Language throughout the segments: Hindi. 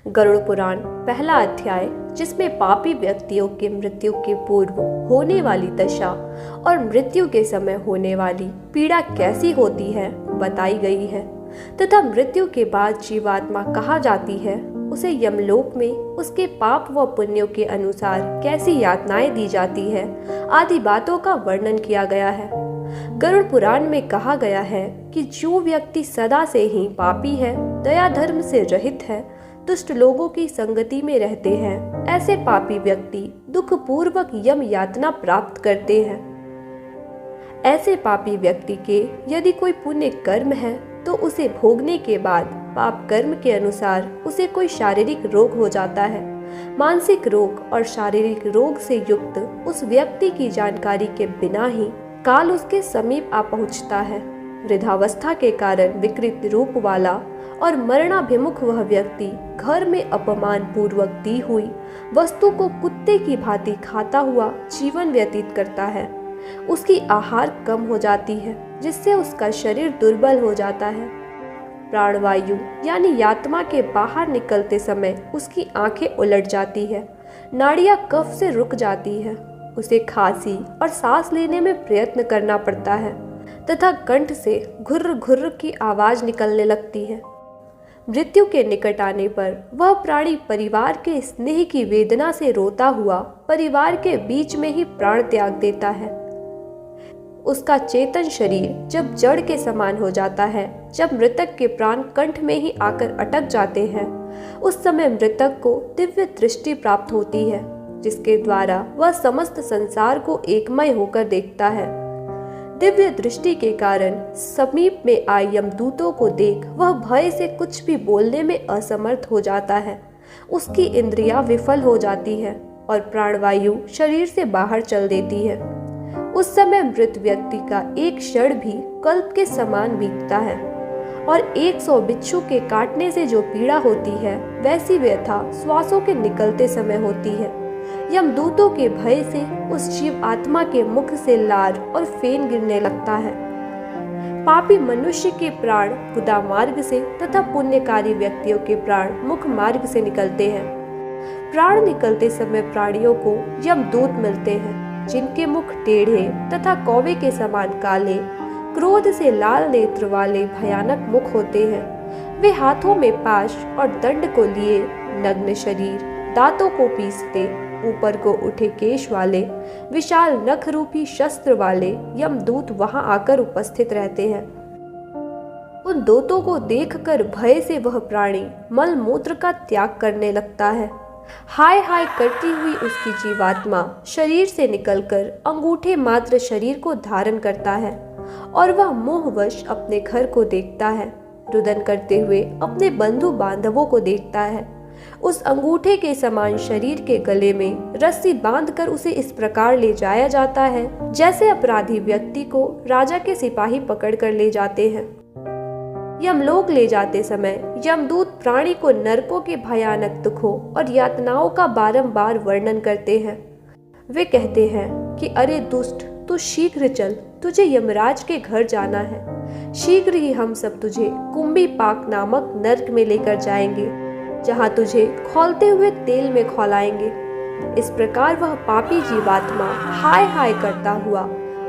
गरुड़ पुराण पहला अध्याय, जिसमें पापी व्यक्तियों के मृत्यु के पूर्व होने वाली दशा और मृत्यु के समय होने वाली पीड़ा कैसी होती है बताई गई है, तथा मृत्यु के बाद जीवात्मा कहाँ जाती है, उसे यमलोक में उसके पाप व पुण्यों के अनुसार कैसी यातनाएं दी जाती है आदि बातों का वर्णन किया गया है। गरुड़ पुराण में कहा गया है कि जो व्यक्ति सदा से ही पापी है, दया धर्म से रहित है, दुष्ट लोगों की संगति में रहते हैं, ऐसे पापी व्यक्ति दुख पूर्वक यम यातना प्राप्त करते हैं। ऐसे पापी व्यक्ति के यदि कोई पुण्य कर्म है तो उसे भोगने के बाद पाप कर्म के अनुसार उसे कोई शारीरिक रोग हो जाता है। मानसिक रोग और शारीरिक रोग से युक्त उस व्यक्ति की जानकारी के बिना ही काल उसके समीप आ पहुंचता है। वृद्धावस्था के कारण विकृत रूप वाला और मरणाभिमुख वह व्यक्ति घर में अपमान पूर्वक दी हुई वस्तु को कुत्ते की भांति खाता हुआ जीवन व्यतीत करता है। उसकी आहार कम हो जाती है, जिससे उसका शरीर दुर्बल हो जाता है। प्राणवायु यानी यात्मा के बाहर निकलते समय उसकी आंखें उलट जाती है, नाड़ियां कफ से रुक जाती है, उसे खांसी और सांस लेने में प्रयत्न करना पड़ता है तथा कंठ से घुर्र घुर्र की आवाज निकलने लगती है। मृत्यु के निकट आने पर वह प्राणी परिवार के स्नेह की वेदना से रोता हुआ परिवार के बीच में ही प्राण त्याग देता है। उसका चेतन शरीर जब जड़ के समान हो जाता है, जब मृतक के प्राण कंठ में ही आकर अटक जाते हैं, उस समय मृतक को दिव्य दृष्टि प्राप्त होती है, जिसके द्वारा वह समस्त संसार को एकमय होकर देखता है। दिव्य दृष्टि के कारण समीप में आए यमदूतों को देख वह भय से कुछ भी बोलने में असमर्थ हो जाता है। उसकी इंद्रियां विफल हो जाती है और प्राणवायु शरीर से बाहर चल देती है। उस समय मृत व्यक्ति का एक क्षण भी कल्प के समान बीतता है और 100 बिच्छू के काटने से जो पीड़ा होती है, वैसी व्यथा श्वासों के निकलते समय होती है। यमदूतों के भय से उस जीव आत्मा के मुख से लार और फेन गिरने लगता है। पापी मनुष्य के प्राण गुदा मार्ग से तथा पुण्यकारी व्यक्तियों के प्राण मुख मार्ग से निकलते हैं। प्राण निकलते समय प्राणियों को यमदूत मिलते हैं, जिनके मुख टेढ़े तथा कौवे के समान काले, क्रोध से लाल नेत्र वाले भयानक मुख होते हैं। वे हाथों में पाश और दंड को लिए नग्न शरीर, दांतों को पीसते, ऊपर को उठे केश वाले, विशाल नख रूपी शस्त्र वाले यमदूत वहां आकर उपस्थित रहते हैं। उन दूतों को देखकर भय से वह प्राणी मल मूत्र का त्याग करने लगता है। हाय हाय करती हुई उसकी जीवात्मा शरीर से निकलकर अंगूठे मात्र शरीर को धारण करता है और वह मोहवश अपने घर को देखता है। रुदन करते हुए अपने बंधु बांधवों को देखता है। उस अंगूठे के समान शरीर के गले में रस्सी बांधकर उसे इस प्रकार ले जाया जाता है, जैसे अपराधी व्यक्ति को राजा के सिपाही पकड़कर ले जाते हैं। यमलोक ले जाते समय यमदूत प्राणी को नरकों के भयानक दुखों और यातनाओं का बारंबार वर्णन करते हैं। वे कहते हैं कि अरे दुष्ट, तू शीघ्र चल, तुझे यमराज के घर जाना है। शीघ्र ही हम सब तुझे कुंभी पाक नामक नर्क में लेकर जाएंगे, जहाँ तुझे खौलते हुए तेल में खौलाएंगे। इस प्रकार वह पापी जीवात्मा हाय हाय करता हुआ,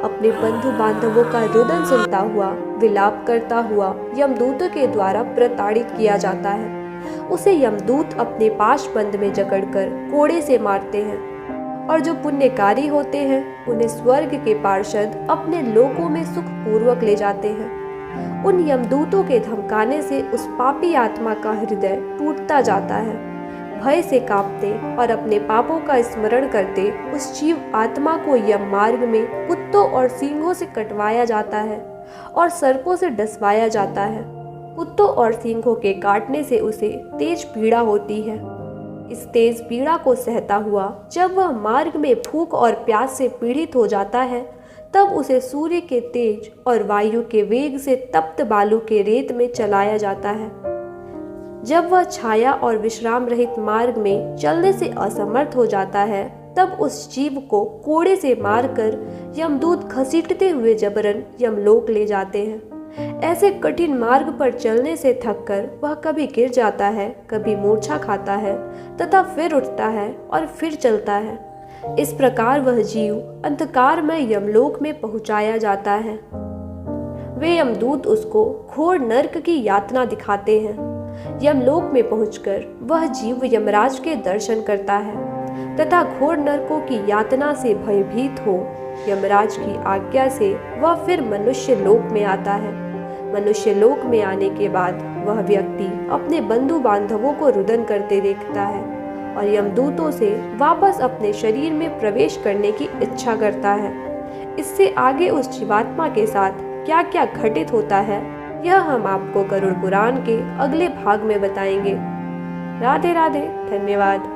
अपने बंधु बांधवों का रुदन सुनता हुआ, विलाप करता हुआ यमदूतों के द्वारा प्रताड़ित किया जाता है। उसे यमदूत अपने पाश बंद में जकड़कर कोड़े से मारते हैं और जो पुण्यकारी होते हैं उन्हें स्वर्ग के पार्षद अपने लोकों में सुख पूर्वक ले जाते हैं। उन यमदूतों के धमकाने से उस पापी आत्मा का हृदय टूटता जाता है। भय से कांपते और अपने पापों का स्मरण करते उस जीव आत्मा को यम मार्ग में कुत्तों और सींगों से कटवाया जाता है और सर्पों से डसवाया जाता है। कुत्तों और सींगों के काटने से उसे तेज पीड़ा होती है। इस तेज पीड़ा को सहता हुआ जब वह मार्ग में भूख और प्यास से पीड़ित हो जाता है, तब उसे सूर्य के तेज और वायु के वेग से तप्त बालू के रेत में चलाया जाता है। जब वह छाया और विश्राम रहित मार्ग में चलने से असमर्थ हो जाता है, तब उस जीव को कोड़े से मारकर यमदूत घसीटते हुए जबरन यमलोक ले जाते हैं। ऐसे कठिन मार्ग पर चलने से थककर वह कभी गिर जाता है, कभी मूर्छा खाता है तथा फिर उठता है और फिर चलता है। इस प्रकार वह जीव अंधकार में यमलोक में पहुंचाया जाता है। वे यमदूत उसको घोर नर्क की यातना दिखाते हैं। यमलोक में पहुंचकर वह जीव यमराज के दर्शन करता है तथा घोर नरकों की यातना से भयभीत हो यमराज की आज्ञा से वह फिर मनुष्य लोक में आता है। मनुष्य लोक में आने के बाद वह व्यक्ति अपने बंधु बांधवों को रुदन करते देखता है और यमदूतों से वापस अपने शरीर में प्रवेश करने की इच्छा करता है। इससे आगे उस जीवात्मा के साथ क्या क्या घटित होता है, यह हम आपको गरुड़ पुराण के अगले भाग में बताएंगे। राधे राधे, धन्यवाद।